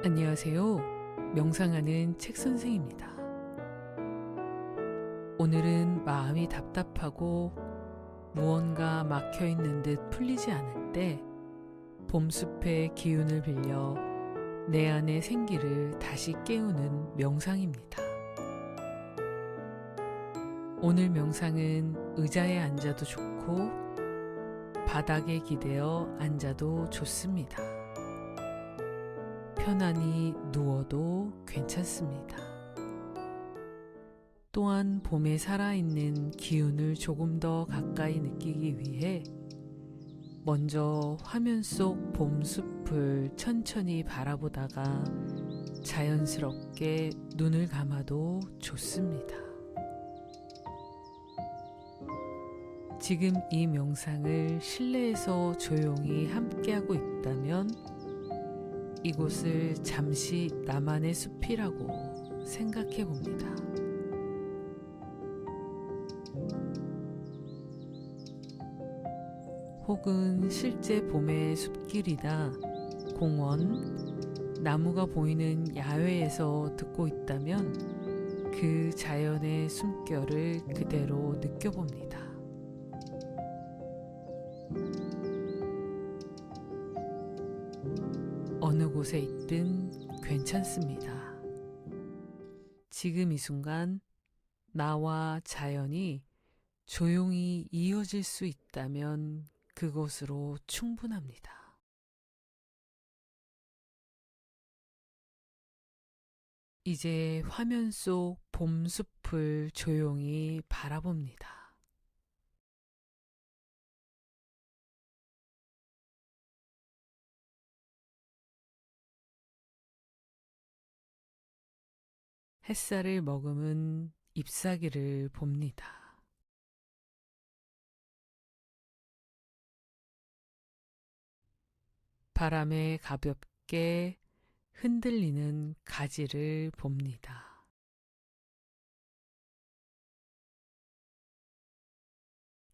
안녕하세요. 명상하는 책 선생입니다. 오늘은 마음이 답답하고 무언가 막혀 있는 듯 풀리지 않을 때 봄숲의 기운을 빌려 내 안의 생기를 다시 깨우는 명상입니다. 오늘 명상은 의자에 앉아도 좋고 바닥에 기대어 앉아도 좋습니다. 편안히 누워도 괜찮습니다. 또한 봄에 살아있는 기운을 조금 더 가까이 느끼기 위해 먼저 화면 속 봄숲을 천천히 바라보다가 자연스럽게 눈을 감아도 좋습니다. 지금 이 명상을 실내에서 조용히 함께하고 있다면 이곳을 잠시 나만의 숲이라고 생각해 봅니다. 혹은 실제 봄의 숲길이나 공원, 나무가 보이는 야외에서 듣고 있다면 그 자연의 숨결을 그대로 느껴봅니다. 어느 곳에 있든 괜찮습니다. 지금 이 순간 나와 자연이 조용히 이어질 수 있다면 그곳으로 충분합니다. 이제 화면 속 봄숲을 조용히 바라봅니다. 햇살을 머금은 잎사귀를 봅니다. 바람에 가볍게 흔들리는 가지를 봅니다.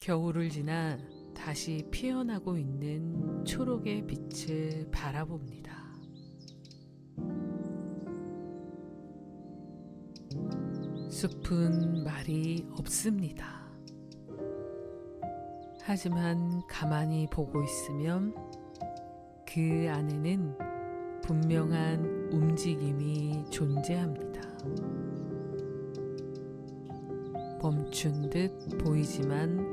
겨울을 지나 다시 피어나고 있는 초록의 빛을 바라봅니다. 숲은 말이 없습니다. 하지만 가만히 보고 있으면 그 안에는 분명한 움직임이 존재합니다. 멈춘 듯 보이지만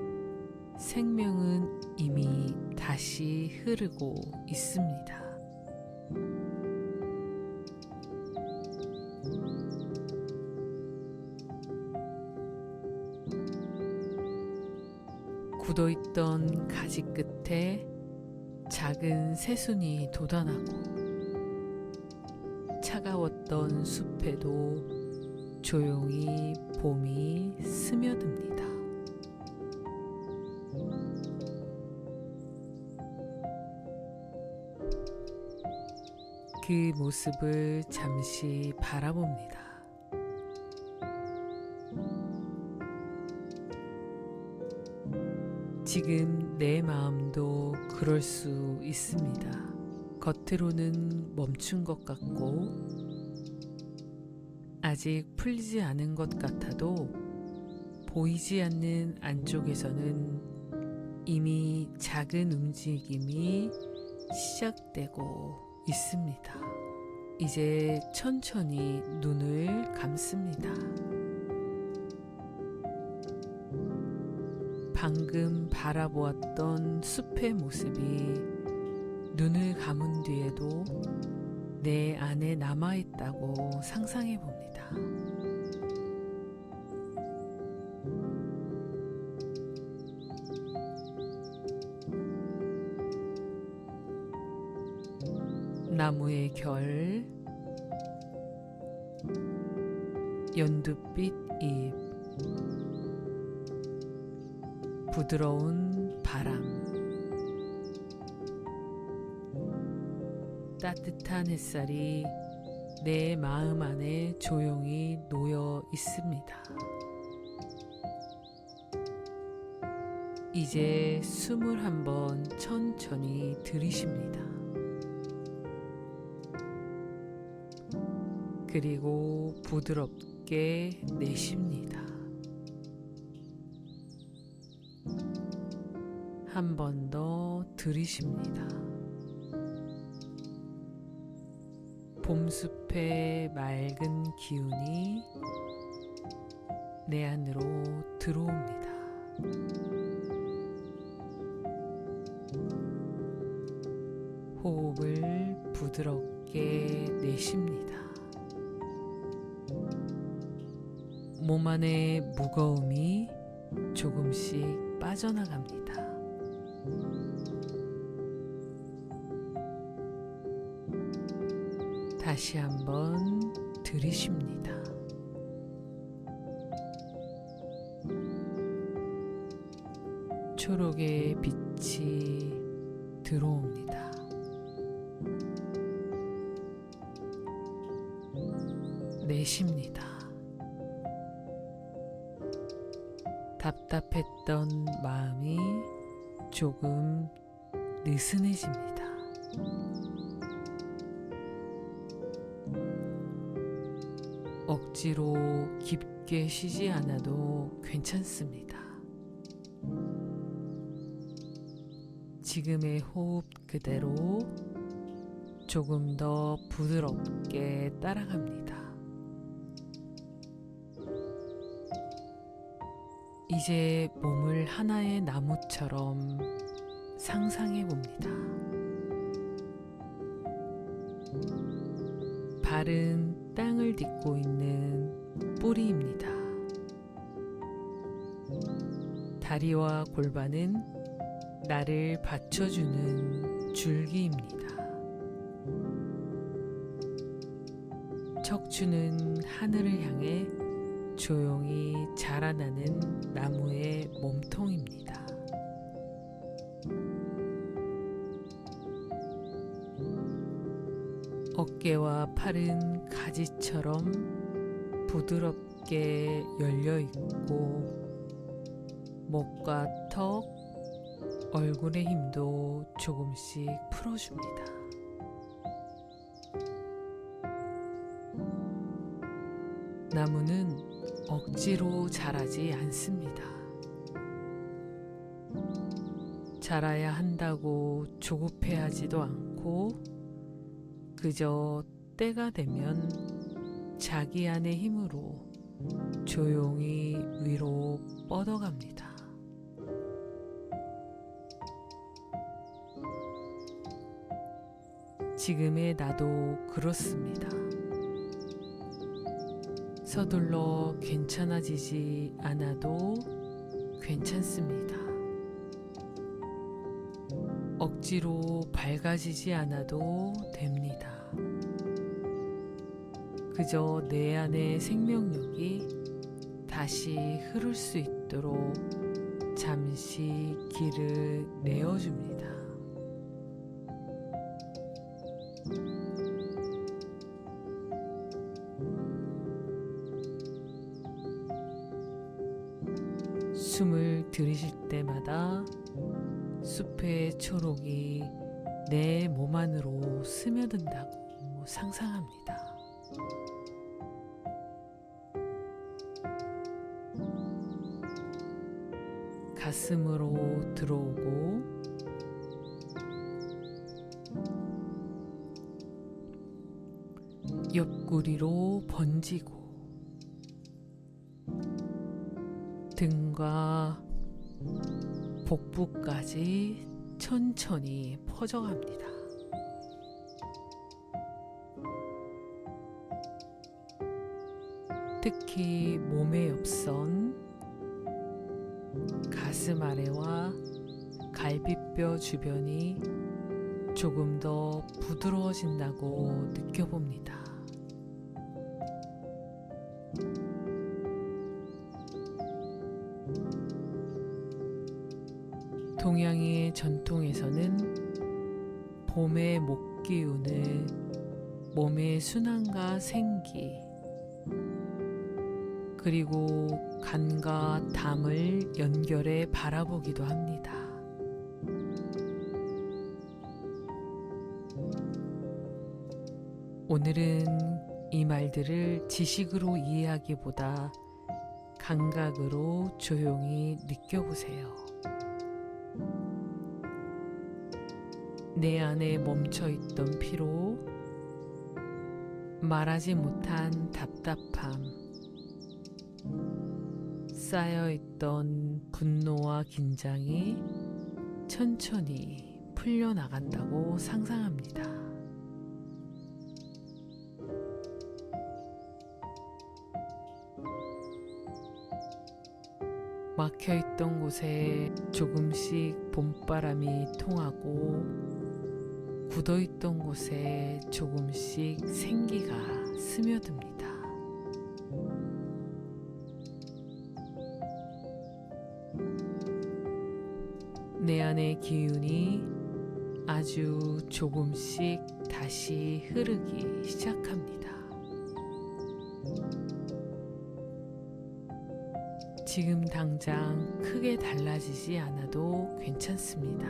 생명은 이미 다시 흐르고 있습니다. 굳어있던 가지 끝에 작은 새순이 돋아나고 차가웠던 숲에도 조용히 봄이 스며듭니다. 그 모습을 잠시 바라봅니다. 지금 내 마음도 그럴 수 있습니다. 겉으로는 멈춘 것 같고 아직 풀리지 않은 것 같아도 보이지 않는 안쪽에서는 이미 작은 움직임이 시작되고 있습니다. 이제 천천히 눈을 감습니다. 방금 바라보았던 숲의 모습이 눈을 감은 뒤에도 내 안에 남아있다고 상상해 봅니다. 나무의 결, 연두빛 잎, 부드러운 바람, 따뜻한 햇살이 내 마음 안에 조용히 놓여 있습니다. 이제 숨을 한번 천천히 들이쉽니다. 그리고 부드럽게 내쉽니다. 한 번 더 들이쉽니다. 봄숲의 맑은 기운이 내 안으로 들어옵니다. 호흡을 부드럽게 내쉽니다. 몸 안의 무거움이 조금씩 빠져나갑니다. 다시 한번 들이쉽니다. 초록의 빛이 들어옵니다. 내쉽니다. 답답했던 마음이 조금 느슨해집니다. 억지로 깊게 쉬지 않아도 괜찮습니다. 지금의 호흡 그대로 조금 더 부드럽게 따라갑니다. 이제 몸을 하나의 나무처럼 상상해 봅니다. 발은 땅을 딛고 있는 뿌리입니다. 다리와 골반은 나를 받쳐주는 줄기입니다. 척추는 하늘을 향해 조용히 자라나는 나무의 몸통입니다. 어깨와 팔은 가지처럼 부드럽게 열려 있고, 목과 턱, 얼굴의 힘도 조금씩 풀어줍니다. 나무는 억지로 자라지 않습니다. 자라야 한다고 조급해하지도 않고, 그저 때가 되면 자기 안의 힘으로 조용히 위로 뻗어갑니다. 지금의 나도 그렇습니다. 서둘러 괜찮아지지 않아도 괜찮습니다. 억지로 밝아지지 않아도 됩니다. 그저 내 안의 생명력이 다시 흐를 수 있도록 잠시 길을 내어줍니다. 숨을 들이쉴 때마다 숲의 초록이 내 몸 안으로 스며든다고 상상합니다. 가슴으로 들어오고 옆구리로 번지고 등과 복부까지 천천히 퍼져갑니다. 특히 몸의 옆선, 가슴 아래와 갈비뼈 주변이 조금 더 부드러워진다고 느껴봅니다. 동양의 전통에서는 봄의 목 기운을 몸의 순환과 생기, 그리고 간과 담을 연결해 바라보기도 합니다. 오늘은 이 말들을 지식으로 이해하기보다 감각으로 조용히 느껴보세요. 내 안에 멈춰있던 피로, 말하지 못한 답답함, 쌓여있던 분노와 긴장이 천천히 풀려나간다고 상상합니다. 막혀있던 곳에 조금씩 봄바람이 통하고 굳어있던 곳에 조금씩 생기가 스며듭니다. 내 안의 기운이 아주 조금씩 다시 흐르기 시작합니다. 지금 당장 크게 달라지지 않아도 괜찮습니다.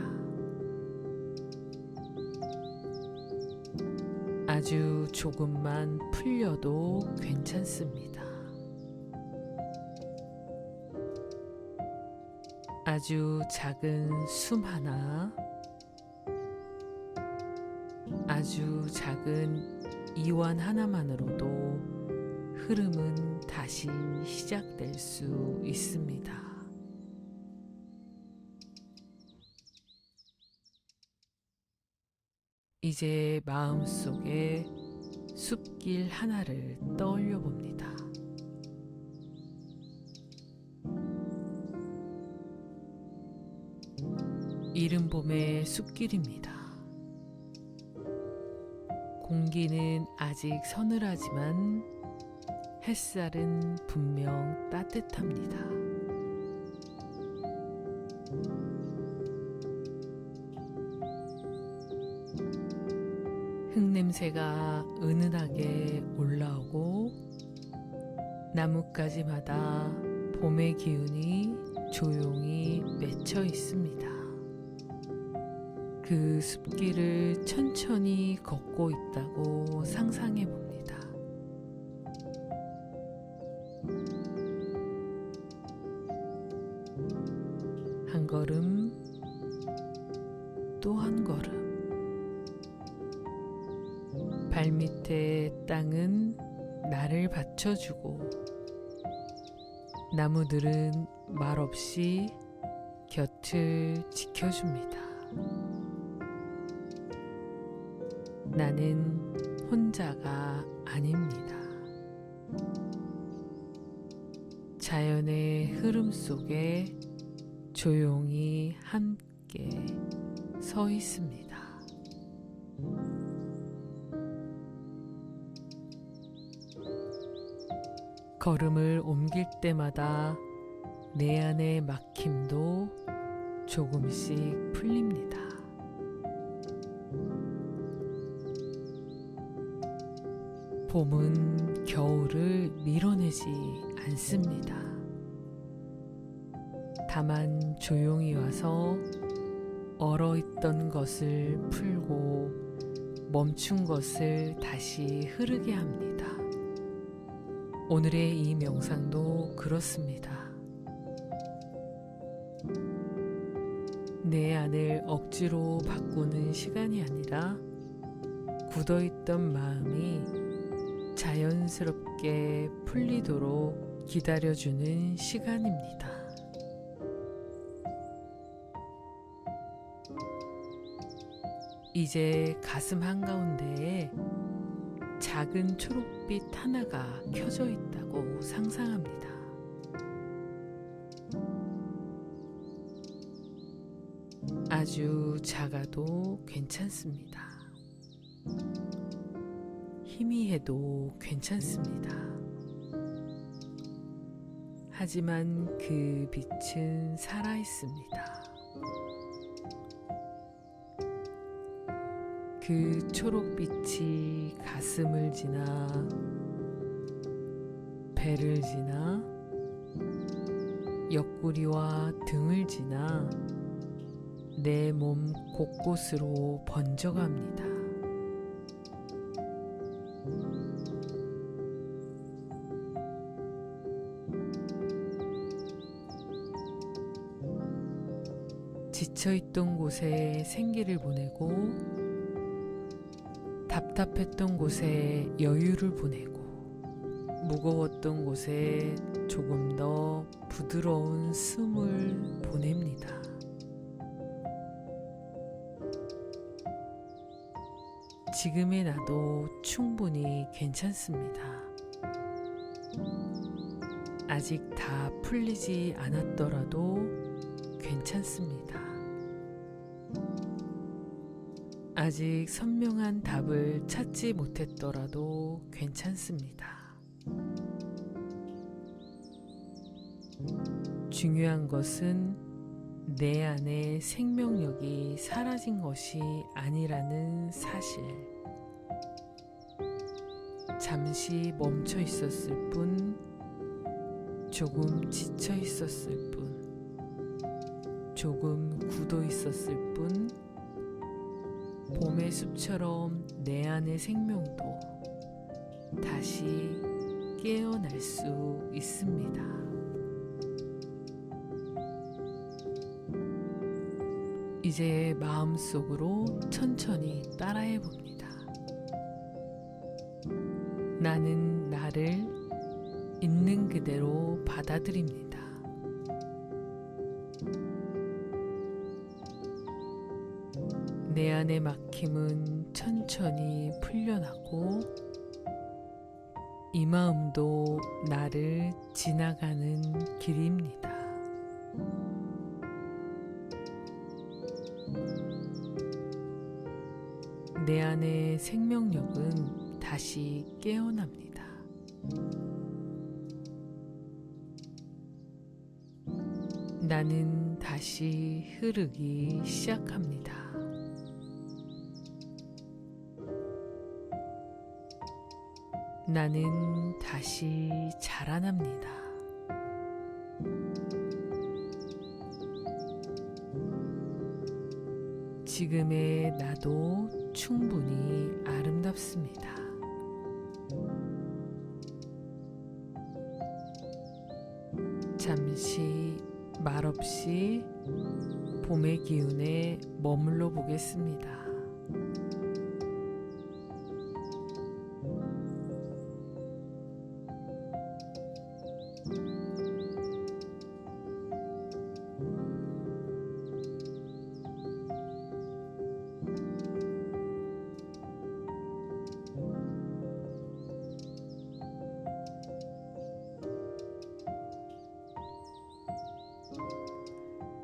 아주 조금만 풀려도 괜찮습니다. 아주 작은 숨 하나, 아주 작은 이완 하나만으로도 흐름은 다시 시작될 수 있습니다. 이제 마음속에 숲길 하나를 떠올려 봅니다. 이른 봄의 숲길입니다. 공기는 아직 서늘하지만 햇살은 분명 따뜻합니다. 흙냄새가 은은하게 올라오고 나뭇가지마다 봄의 기운이 조용히 맺혀 있습니다. 그 숲길을 천천히 걷고 있다고 상상해 봅니다. 한 걸음, 또 한 걸음. 발밑의 땅은 나를 받쳐주고 나무들은 말없이 곁을 지켜줍니다. 나는 혼자가 아닙니다. 자연의 흐름 속에 조용히 함께 서 있습니다. 걸음을 옮길 때마다 내 안의 막힘도 조금씩 풀립니다. 봄은 겨울을 밀어내지 않습니다. 다만 조용히 와서 얼어있던 것을 풀고 멈춘 것을 다시 흐르게 합니다. 오늘의 이 명상도 그렇습니다. 내 안을 억지로 바꾸는 시간이 아니라 굳어있던 마음이 자연스럽게 풀리도록 기다려주는 시간입니다. 이제 가슴 한가운데에 작은 초록빛 하나가 켜져 있다고 상상합니다. 아주 작아도 괜찮습니다. 희미해도 괜찮습니다. 하지만 그 빛은 살아있습니다. 그 초록빛이 가슴을 지나 배를 지나 옆구리와 등을 지나 내 몸 곳곳으로 번져갑니다. 지쳐있던 곳에 생기를 보내고 답답했던 곳에 여유를 보내고 무거웠던 곳에 조금 더 부드러운 숨을 보냅니다. 지금의 나도 충분히 괜찮습니다. 아직 다 풀리지 않았더라도 괜찮습니다. 아직 선명한 답을 찾지 못했더라도 괜찮습니다. 중요한 것은 내 안에 생명력이 사라진 것이 아니라는 사실. 잠시 멈춰 있었을 뿐, 조금 지쳐 있었을 뿐, 조금 굳어 있었을 뿐, 봄의 숲처럼 내 안의 생명도 다시 깨어날 수 있습니다. 이제 마음속으로 천천히 따라해 봅니다. 나는 나를 있는 그대로 받아들입니다. 내 안의 막힘은 천천히 풀려나고 이 마음도 나를 지나가는 길입니다. 내 안의 생명력은 다시 깨어납니다. 나는 다시 흐르기 시작합니다. 나는 다시 자라납니다. 지금의 나도 충분히 아름답습니다. 잠시 말없이 봄의 기운에 머물러 보겠습니다.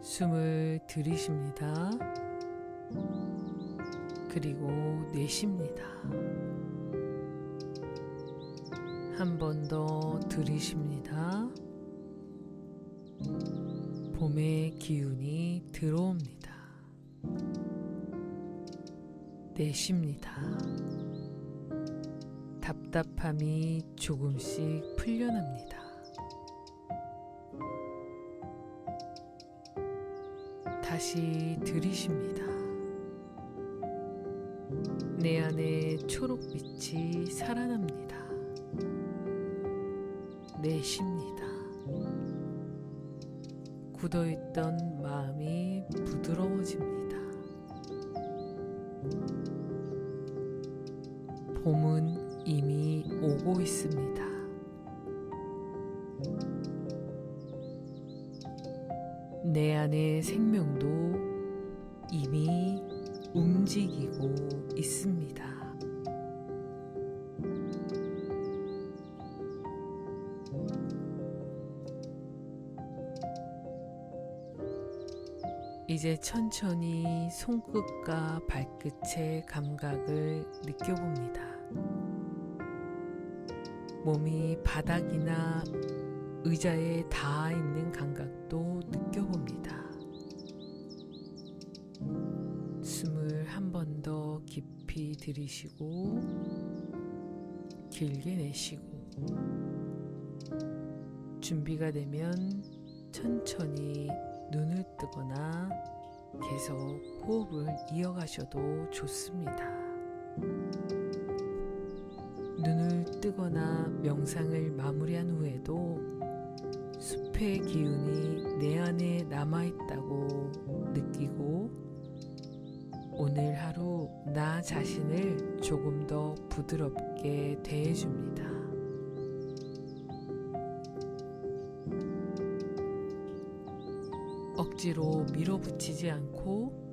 숨을 들이쉽니다. 그리고 내쉽니다. 한 번 더 들이쉽니다. 봄의 기운이 들어옵니다. 내쉽니다. 답답함이 조금씩 풀려납니다. 다시 들이쉽니다. 내 안에 초록빛이 살아납니다. 내쉽니다. 굳어있던 마음이 부드러워집니다. 봄은 이미 오고 있습니다. 내 안의 생명도 이미 움직이고 있습니다. 이제 천천히 손끝과 발끝의 감각을 느껴봅니다. 몸이 바닥이나 의자에 닿아 있는 감각도 느껴봅니다. 숨을 한 번 더 깊이 들이쉬고 길게 내쉬고 준비가 되면 천천히 눈을 뜨거나 계속 호흡을 이어가셔도 좋습니다. 눈을 뜨거나 명상을 마무리한 후에도 숲의 기운이 내 안에 남아있다고 느끼고 오늘 하루 나 자신을 조금 더 부드럽게 대해줍니다. 억지로 밀어붙이지 않고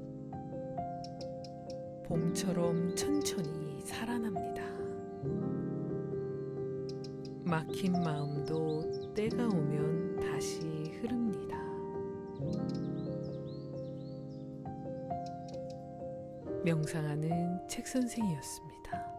봄처럼 천천히 살아납니다. 막힌 마음도 때가 오면 다시 흐릅니다. 명상하는 책 선생이었습니다.